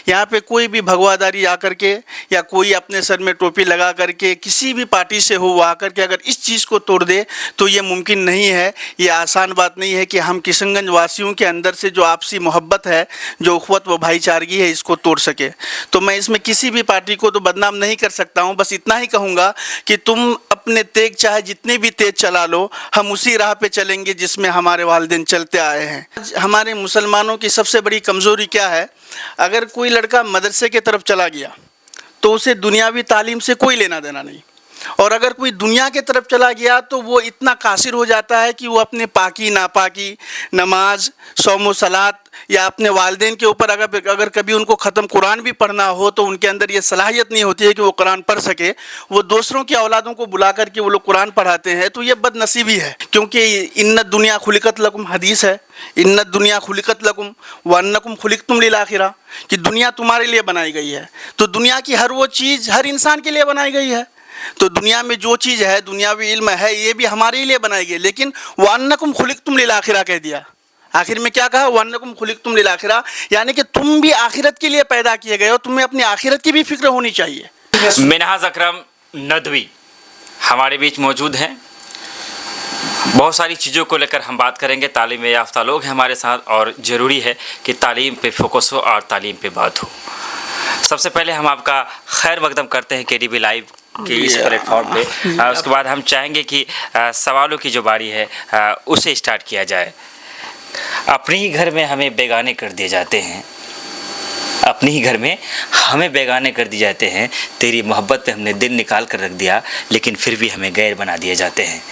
यहाँ पे कोई भी भगवादारी आकर के या कोई अपने सर में टोपी लगा करके किसी भी पार्टी से हो वो आकर के अगर इस चीज़ को तोड़ दे तो ये मुमकिन नहीं है। ये आसान बात नहीं है कि हम किशनगंज वासियों के अंदर से जो आपसी मोहब्बत है, जो उखवत व भाईचारगी है, इसको तोड़ सके। तो मैं इसमें किसी भी पार्टी को तो बदनाम नहीं कर सकता हूँ। बस इतना ही कहूँगा कि तुम अपने तेग चाहे जितने भी तेज चला लो, हम उसी राह पे चलेंगे जिसमें हमारे वालिदैन चलते आए हैं। हमारे मुसलमानों की सबसे बड़ी कमज़ोरी क्या है? अगर कोई लड़का मदरसे की तरफ चला गया तो उसे दुनियावी तालीम से कोई लेना देना नहीं, और अगर कोई दुनिया की तरफ चला गया तो वो इतना कासिर हो जाता है कि वो अपने पाकी नापाकी, नमाज, सौम सलात या अपने वालिदैन के ऊपर अगर कभी उनको ख़त्म कुरान भी पढ़ना हो तो उनके अंदर ये सलाहियत नहीं होती है कि वो कुरान पढ़ सके। वो दूसरों की औलादों को बुला कर के वो लोग कुरान पढ़ाते हैं। तो ये बदनसीबी है, क्योंकि इन्नत दुनिया खुलिकत लकुम हदीस है, इन्नत दुनिया खुलिकत लकुम व अन्नकुम खुलिकतुम लिल आखिरा, कि दुनिया तुम्हारे लिए बनाई गई है। तो दुनिया की हर वो चीज़ हर इंसान के लिए बनाई गई है। तो दुनिया में जो चीज़ है, दुनियावी इल्म है, ये भी हमारे लिए बनाई गई। लेकिन वअन्नकुम खुलिकतुम लिल आखिरा कह दिया। आखिर में क्या कहा? वअन्नकुम खुलिकतुम लिल आखिरा, यानी कि तुम भी आखिरत के लिए पैदा किए गए हो, तुम्हें अपनी आखिरत की भी फिक्र होनी चाहिए। मिनहाज अकरम नदवी हमारे बीच मौजूद हैं। बहुत सारी चीज़ों को लेकर हम बात करेंगे। तालीम याफ्ता लोग हैं हमारे साथ और ज़रूरी है कि तालीम पे फोकस हो और तालीम पे बात हो। सबसे पहले हम आपका खैर मकदम करते हैं KDB लाइव कि इस प्लेटफॉर्म पे। उसके बाद हम चाहेंगे कि सवालों की जो बारी है उसे स्टार्ट किया जाए। अपने ही घर में हमें बेगाने कर दिए जाते हैं, अपने ही घर में हमें बेगाने कर दिए जाते हैं। तेरी मोहब्बत पे हमने दिल निकाल कर रख दिया, लेकिन फिर भी हमें गैर बना दिए जाते हैं।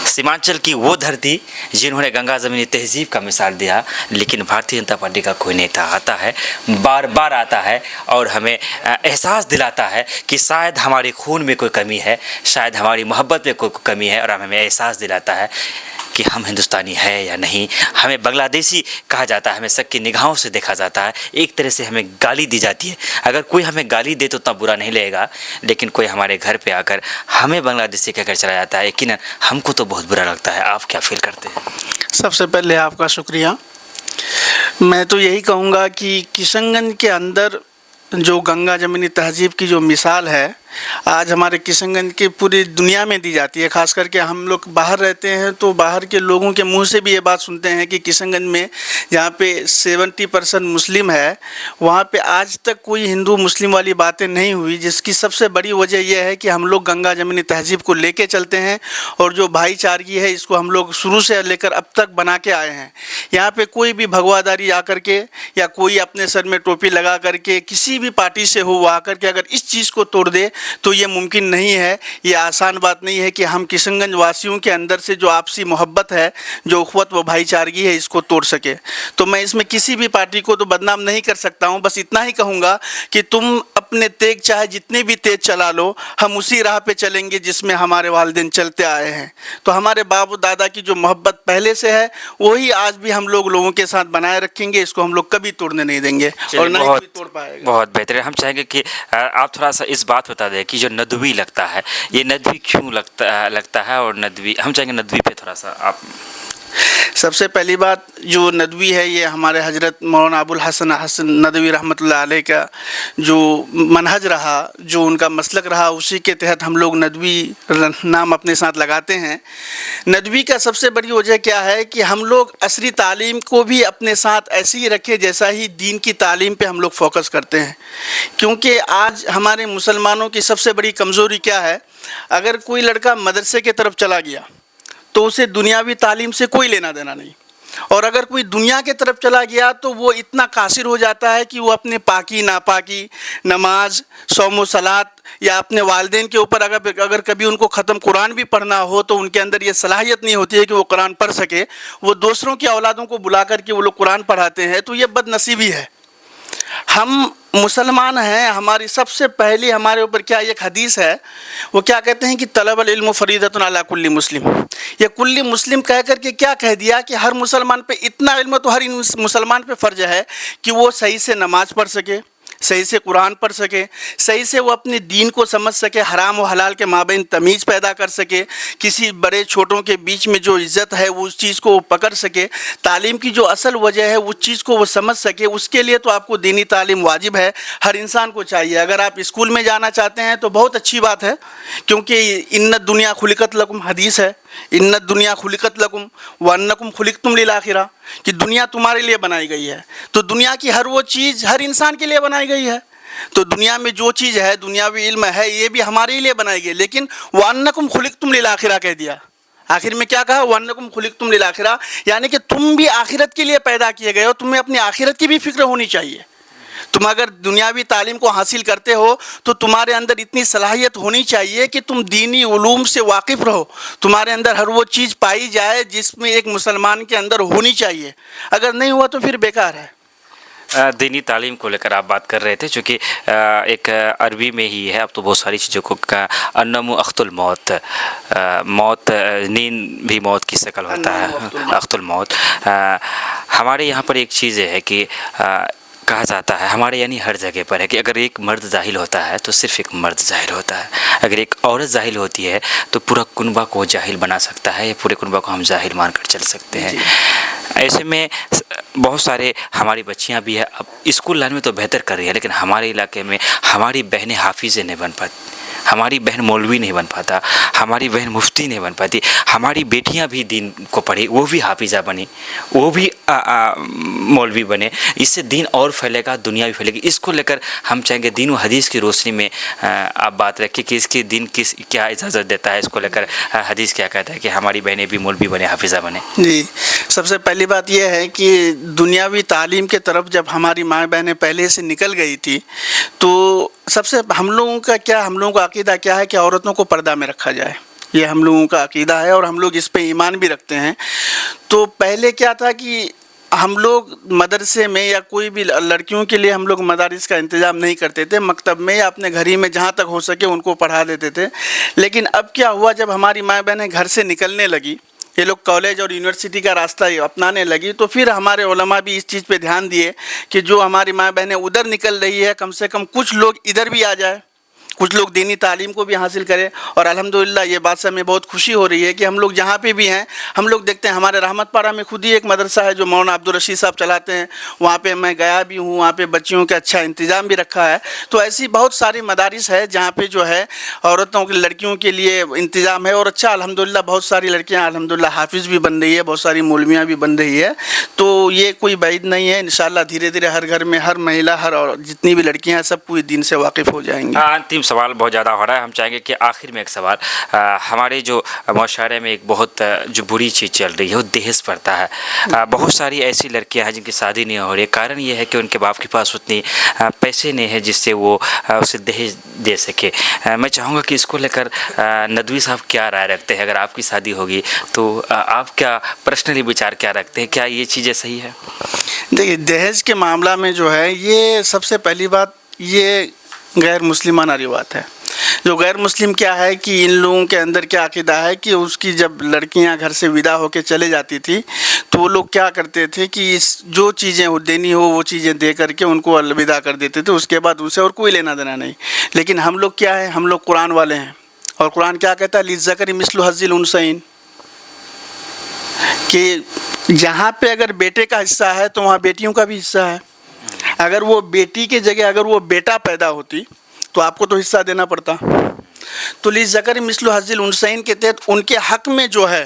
सीमांचल की वो धरती जिन्होंने गंगा ज़मीनी तहज़ीब का मिसाल दिया, लेकिन भारतीय जनता पार्टी का कोई नेता आता है, बार बार आता है और हमें एहसास दिलाता है कि शायद हमारे खून में कोई कमी है, शायद हमारी मोहब्बत में कोई कमी है, और हमें एहसास दिलाता है कि हम हिंदुस्तानी है या नहीं। हमें बांग्लादेशी कहा जाता है, हमें शक की निगाहों से देखा जाता है, एक तरह से हमें गाली दी जाती है। अगर कोई हमें गाली दे तो उतना बुरा नहीं लगेगा, लेकिन कोई हमारे घर पे आकर हमें बांग्लादेशी कहकर चला जाता है, यकीनन हमको तो बहुत बुरा लगता है। आप क्या फील करते हैं? सबसे पहले आपका शुक्रिया। मैं तो यही कहूँगा कि किशनगंज के अंदर जो गंगा जमीनी तहज़ीब की जो मिसाल है, आज हमारे किशनगंज की पूरी दुनिया में दी जाती है। ख़ास करके हम लोग बाहर रहते हैं तो बाहर के लोगों के मुंह से भी ये बात सुनते हैं कि किशनगंज में जहाँ पे 70% मुस्लिम है, वहाँ पे आज तक कोई हिंदू मुस्लिम वाली बातें नहीं हुई, जिसकी सबसे बड़ी वजह यह है कि हम लोग गंगा जमीनी तहज़ीब को लेके चलते हैं और जो भाईचारगी है इसको हम लोग शुरू से लेकर अब तक बना के आए हैं। यहाँ पर कोई भी भगवादारी आकर के या कोई अपने सर में टोपी लगा करके किसी भी पार्टी से हो वो आकर के अगर इस चीज़ को तोड़ दे तो ये मुमकिन नहीं है। ये आसान बात नहीं है कि हम किशनगंज वासियों के अंदर से जो आपसी मोहब्बत है, जो उखवत व भाईचारगी है, इसको तोड़ सके। तो मैं इसमें किसी भी पार्टी को तो बदनाम नहीं कर सकता हूँ। बस इतना ही कहूँगा कि तुम अपने तेग चाहे जितने भी तेज चला लो, हम उसी राह पे चलेंगे जिसमें हमारे वालिदैन चलते आए हैं। तो हमारे बाबू दादा की जो मोहब्बत पहले से है वही आज भी हम लोगों के साथ बनाए रखेंगे। इसको हम लोग कभी तोड़ने नहीं देंगे और ना ही कोई तोड़ पाएगा। बहुत बेहतर। हम चाहेंगे कि आप थोड़ा सा इस बात बता दें कि जो नदवी लगता है, ये नदवी क्यों लगता है, और नदवी हम चाहेंगे नदवी पे थोड़ा सा आप। सबसे पहली बात, जो नदवी है ये हमारे हजरत मौलाना अबुल हसन नदवी रहमतुल्लाह अलैह का जो मनहज रहा, जो उनका मसलक रहा, उसी के तहत हम लोग नदवी नाम अपने साथ लगाते हैं। नदवी का सबसे बड़ी वजह क्या है कि हम लोग असरी तालीम को भी अपने साथ ऐसे ही रखें जैसा ही दीन की तालीम पे हम लोग फोकस करते हैं। क्योंकि आज हमारे मुसलमानों की सबसे बड़ी कमज़ोरी क्या है? अगर कोई लड़का मदरसे की तरफ चला गया तो उसे दुनियावी तालीम से कोई लेना देना नहीं, और अगर कोई दुनिया की तरफ चला गया तो वो इतना कासिर हो जाता है कि वो अपने पाकी नापाकी, नमाज, सौम सलात या अपने वालिदैन के ऊपर अगर कभी उनको ख़त्म कुरान भी पढ़ना हो तो उनके अंदर ये सलाहियत नहीं होती है कि वो कुरान पढ़ सके। वो दूसरों की औलादों को बुला कर के वो लोग कुरान पढ़ाते हैं। तो ये बदनसीबी है। हम मुसलमान हैं, हमारी सबसे पहली हमारे ऊपर क्या एक हदीस है, वो क्या कहते हैं कि तलबुल इल्म फरीदतुन अला कुल्ली मुस्लिम। ये कुल्ली मुस्लिम कह करके क्या कह दिया कि हर मुसलमान पे इतना इल्म तो हर मुसलमान पे फ़र्ज है कि वो सही से नमाज़ पढ़ सके, صحیح سے قرآن پڑھ سکے, صحیح سے وہ اپنے دین کو سمجھ سکے, حرام و حلال کے مابین تمیز پیدا کر سکے, کسی بڑے چھوٹوں کے بیچ میں جو عزت ہے وہ اس چیز کو وہ پکڑ سکے, تعلیم کی جو اصل وجہ ہے اس چیز کو وہ سمجھ سکے. اس کے لیے تو آپ کو دینی تعلیم واجب ہے, ہر انسان کو چاہیے. اگر آپ اسکول میں جانا چاہتے ہیں تو بہت اچھی بات ہے, کیونکہ ان الدنیا خلقت لکم حدیث ہے, ان الدنیا خلقت لکم وانکم خلقتم للآخرہ, کہ دنیا تمہارے لیے بنائی گئی ہے. تو دنیا کی ہر وہ چیز ہر انسان کے لیے بنائی گئی ہے. تو دنیا میں جو چیز ہے, دنیاوی علم ہے, یہ بھی ہمارے لیے بنائی گئی. لیکن وانکم خلقتم للآخرہ کہہ دیا, آخر میں کیا کہا؟ وانکم خلقتم للآخرہ, یعنی کہ تم بھی آخرت کے لیے پیدا کیے گئے ہو, تمہیں اپنی آخرت کی بھی فکر ہونی چاہیے. تم اگر دنیاوی تعلیم کو حاصل کرتے ہو تو تمہارے اندر اتنی صلاحیت ہونی چاہیے کہ تم دینی علوم سے واقف رہو, تمہارے اندر ہر وہ چیز پائی جائے جس میں ایک مسلمان کے اندر ہونی چاہیے. اگر نہیں ہوا تو پھر بیکار ہے. دینی تعلیم کو لے کر آپ بات کر رہے تھے, چونکہ ایک عربی میں ہی ہے, اب تو بہت ساری چیزوں کو النوم اخت الموت, موت نیند بھی موت کی شکل ہوتا ہے, اخت الموت. ہمارے یہاں پر ایک چیز ہے کہ کہا جاتا ہے, ہمارے یعنی ہر جگہ پر ہے, کہ اگر ایک مرد جاہل ہوتا ہے تو صرف ایک مرد جاہل ہوتا ہے, اگر ایک عورت جاہل ہوتی ہے تو پورا کنبہ کو جاہل بنا سکتا ہے, یا پورے کنبہ کو ہم جاہل مان کر چل سکتے ہیں. ایسے میں بہت سارے ہماری بچیاں بھی ہیں, اب اسکول لائن میں تو بہتر کر رہی ہے, لیکن ہمارے علاقے میں ہماری بہنیں حافظیں نہیں بن پاتی, ہماری بہن مولوی نہیں بن پاتا, ہماری بہن مفتی نہیں بن پاتی. ہماری بیٹیاں بھی دین کو پڑھی, وہ بھی حافظہ بنی, وہ بھی مولوی بنے. اس سے دین اور پھیلے گا, دنیا بھی پھیلے گی. اس کو لے کر ہم چاہیں گے دین و حدیث کی روشنی میں آپ بات رکھیں کہ اس کی دین کیا اجازت دیتا ہے, اس کو لے کر حدیث کیا کہتا ہے کہ ہماری بہنیں بھی مولوی بنے, حافظہ بنے. جی, سب سے پہلی بات یہ ہے کہ دنیاوی تعلیم کے طرف جب ہماری ماں بہنیں پہلے سے نکل گئی تھی تو سب سے ہم لوگوں کا عقیدہ کیا ہے کہ عورتوں کو پردہ میں رکھا جائے. یہ ہم لوگوں کا عقیدہ ہے اور ہم لوگ اس پہ ایمان بھی رکھتے ہیں. تو پہلے کیا تھا کہ ہم لوگ مدرسے میں یا کوئی بھی لڑکیوں کے لیے ہم لوگ مدارس کا انتظام نہیں کرتے تھے, مکتب میں یا اپنے گھر ہی میں جہاں تک ہو سکے ان کو پڑھا دیتے تھے. لیکن اب کیا ہوا, جب ہماری ماں بہنیں گھر سے نکلنے لگی, یہ لوگ کالج اور یونیورسٹی کا راستہ اپنانے لگی, تو پھر ہمارے علماء بھی اس چیز پہ دھیان دیے کہ جو ہماری ماں بہنیں ادھر نکل رہی ہے, کم سے کم کچھ لوگ ادھر بھی آ جائے, کچھ لوگ دینی تعلیم کو بھی حاصل کریں. اور الحمدللہ یہ بات سے ہمیں بہت خوشی ہو رہی ہے کہ ہم لوگ جہاں پہ بھی ہیں, ہم لوگ دیکھتے ہیں ہمارے رحمت پارہ میں خود ہی ایک مدرسہ ہے جو مولانا عبدالرشید صاحب چلاتے ہیں, وہاں پہ میں گیا بھی ہوں, وہاں پہ بچیوں کا اچھا انتظام بھی رکھا ہے. تو ایسی بہت ساری مدارس ہے جہاں پہ جو ہے عورتوں کے لڑکیوں کے لیے انتظام ہے, اور اچھا الحمدللہ بہت ساری لڑکیاں الحمدللہ حافظ بھی بن رہی ہے, بہت ساری مولویاں بھی بن رہی ہے. تو یہ کوئی بعید نہیں ہے, انشاءاللہ دھیرے دھیرے ہر گھر میں ہر مہیلا, ہر جتنی بھی لڑکیاں ہیں سب پوری دین سے واقف ہو جائیں گی. انتم سوال بہت زیادہ ہو رہا ہے, ہم چاہیں گے کہ آخر میں ایک سوال, ہمارے جو معاشرے میں ایک بہت جو بری چیز چل رہی ہے وہ دہیز پڑتا ہے. بہت ساری ایسی لڑکیاں ہیں جن کی شادی نہیں ہو رہی ہے, کارن یہ ہے کہ ان کے باپ کے پاس اتنی پیسے نہیں ہے جس سے وہ اسے دہیز دے سکے. میں چاہوں گا کہ اس کو لے کر ندوی صاحب کیا رائے رکھتے ہیں, اگر آپ کی شادی ہوگی تو آپ کیا پرسنلی وچار کیا رکھتے ہیں, کیا یہ چیزیں صحیح ہے؟ دیکھیے, دہیز کے معاملہ میں جو ہے یہ سب سے پہلی بات یہ غیر مسلمانہ روایت ہے. جو غیر مسلم کیا ہے کہ ان لوگوں کے اندر کیا عقیدہ ہے کہ اس کی جب لڑکیاں گھر سے ودا ہو کے چلے جاتی تھی تو وہ لوگ کیا کرتے تھے کہ جو چیزیں دینی ہو وہ چیزیں دے کر کے ان کو الوداع کر دیتے تھے, اس کے بعد ان سے اور کوئی لینا دینا نہیں. لیکن ہم لوگ کیا ہے, ہم لوگ قرآن والے ہیں, اور قرآن کیا کہتا ہے, للذکر مثل حظ الانثیین, کہ جہاں پہ اگر بیٹے کا حصہ ہے تو وہاں بیٹیوں کا بھی حصہ ہے. اگر وہ بیٹی کے جگہ اگر وہ بیٹا پیدا ہوتی تو آپ کو تو حصہ دینا پڑتا. تو للذکر مثل حظ الانثیین کے تحت ان کے حق میں جو ہے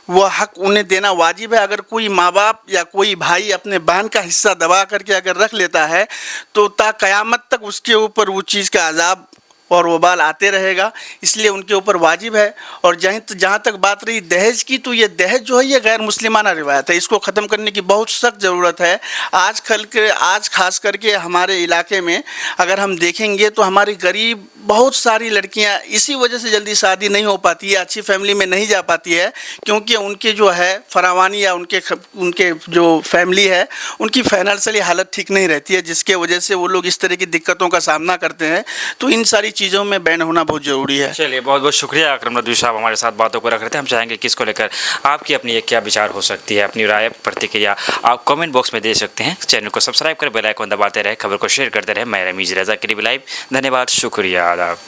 وہ حق انہیں دینا واجب ہے. اگر کوئی ماں باپ یا کوئی بھائی اپنے بہن کا حصہ دبا کر کے اگر رکھ لیتا ہے تو تا قیامت تک اس کے اوپر وہ چیز کا عذاب اور وبال آتے رہے گا, اس لیے ان کے اوپر واجب ہے. اور جہاں تک بات رہی دہیج کی, تو یہ دہیج جو ہے یہ غیر مسلمانہ روایت ہے, اس کو ختم کرنے کی بہت سخت ضرورت ہے. آج خاص کر کے ہمارے علاقے میں اگر ہم دیکھیں گے تو ہماری غریب बहुत सारी लड़कियां इसी वजह से जल्दी शादी नहीं हो पाती है, अच्छी फैमिली में नहीं जा पाती है, क्योंकि उनके जो है फरावानी या उनके जो फैमिली है उनकी फाइनेंशियली हालत ठीक नहीं रहती है, जिसके वजह से वो लोग इस तरह की दिक्कतों का सामना करते हैं। तो इन सारी चीज़ों में बैन होना बहुत ज़रूरी है। चलिए, बहुत बहुत शुक्रिया अकरम नदवी साहब, हमारे साथ बातों को रख रहे थे। हम चाहेंगे कि इसको लेकर आपकी अपनी एक क्या विचार हो सकती है, अपनी राय प्रतिक्रिया आप कमेंट बॉक्स में दे सकते हैं। चैनल को सब्सक्राइब कर बेल आइकन दबाते रहे, खबर को शेयर करते रहे। मैं रमीज रजा के लिए लाइव, धन्यवाद, शुक्रिया, आदाब।